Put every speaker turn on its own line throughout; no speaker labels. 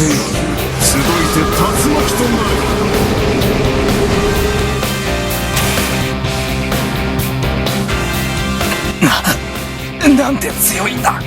せよ、集いて竜巻となれ。なんて強いんだ。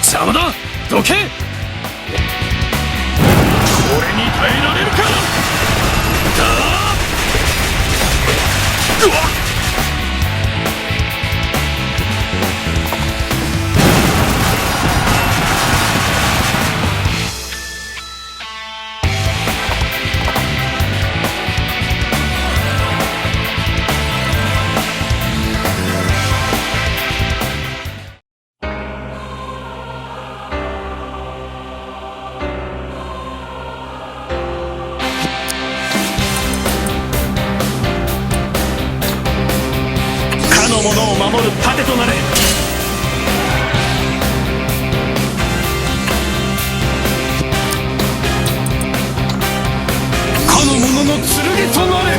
邪魔だ、どけ。これに耐えられるか。うわっ。者を守る盾となれ。かの者の剣となれ。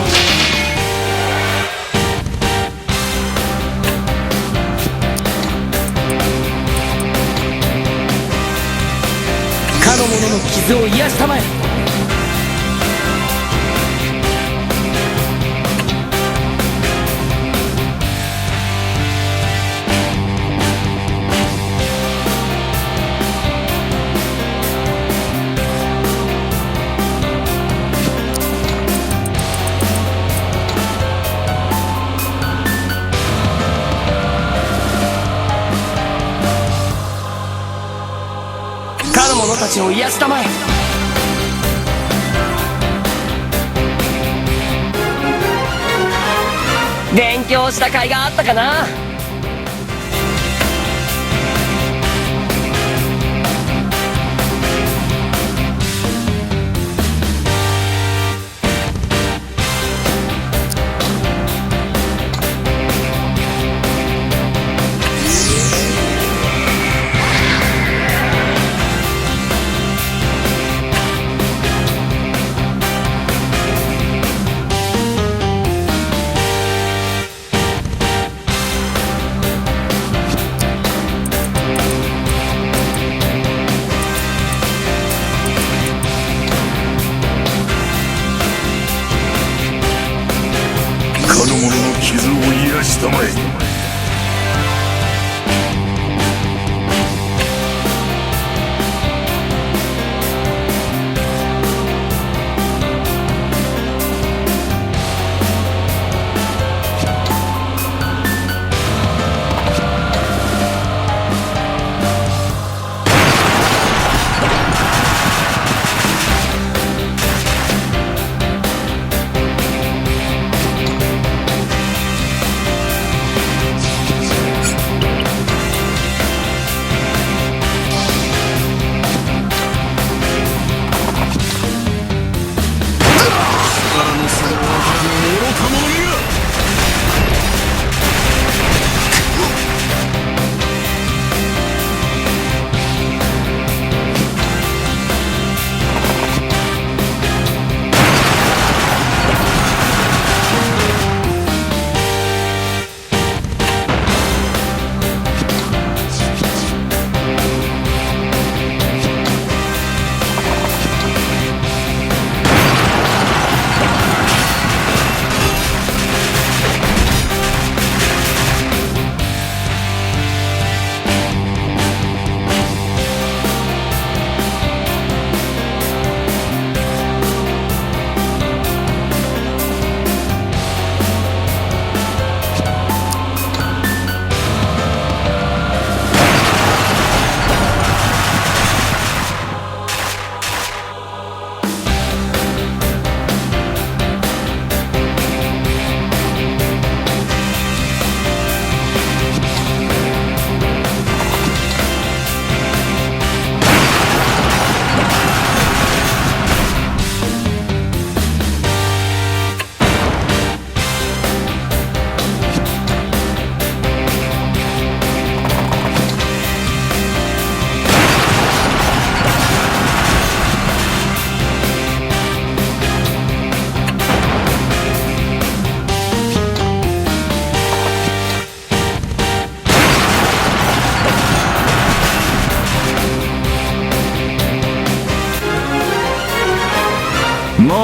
かの者の傷を癒したまえ。かの者たちを癒したまえ。勉強した甲斐があったかな。かの者の傷を癒したまえ。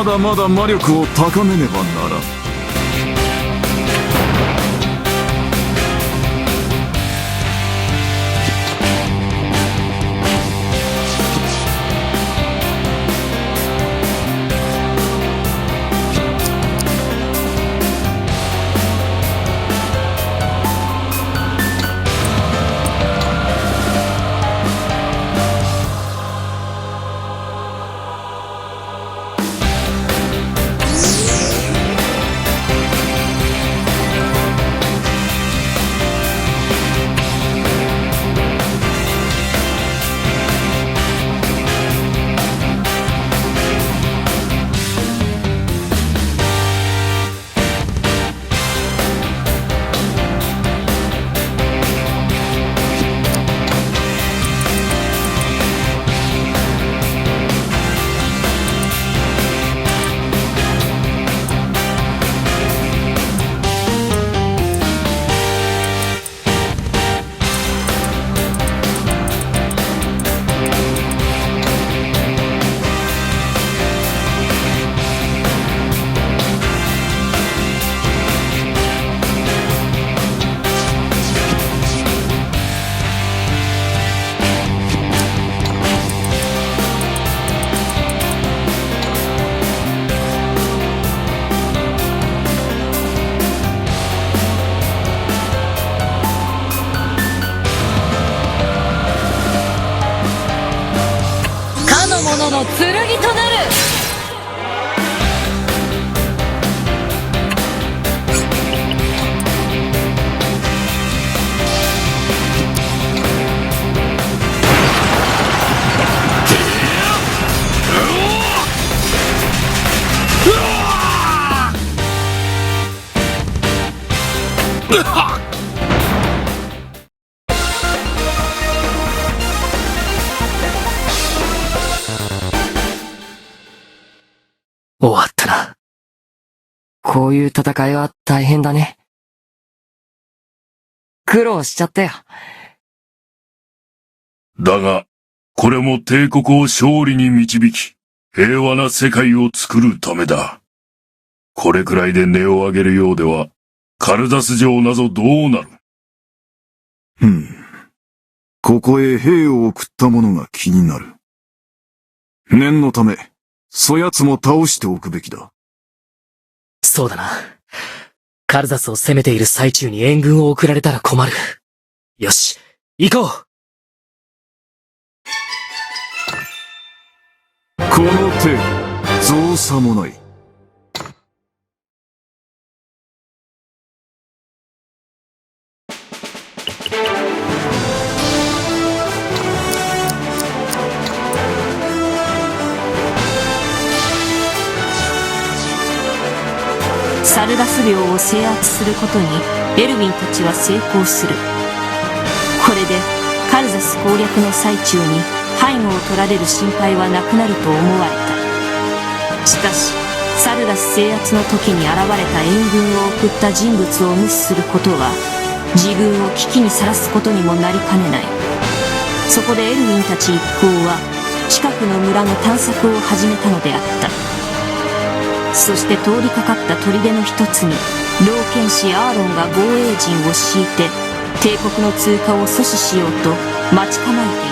まだまだ魔力を高めねばならん。
者の剣となる。終わったな。こういう戦いは大変だね。苦労しちゃったよ。
だが、これも帝国を勝利に導き、平和な世界を作るためだ。これくらいで音を上げるようでは、カルダス城なぞどうなる？
ここへ兵を送った者が気になる。念のため、そやつも倒しておくべきだ。
そうだな。カルザスを攻めている最中に援軍を送られたら困る。よし、行こう。
この手、造作もない。
サルダス領を制圧することにエルヴィンたちは成功する。これでカルザス攻略の最中に背後を取られる心配はなくなると思われた。しかしサルダス制圧の時に現れた援軍を送った人物を無視することは自分を危機にさらすことにもなりかねない。そこでエルヴィンたち一行は近くの村の探索を始めたのであった。そして通りかかった砦の一つに老剣士アーロンが防衛陣を敷いて帝国の通過を阻止しようと待ち構えていた。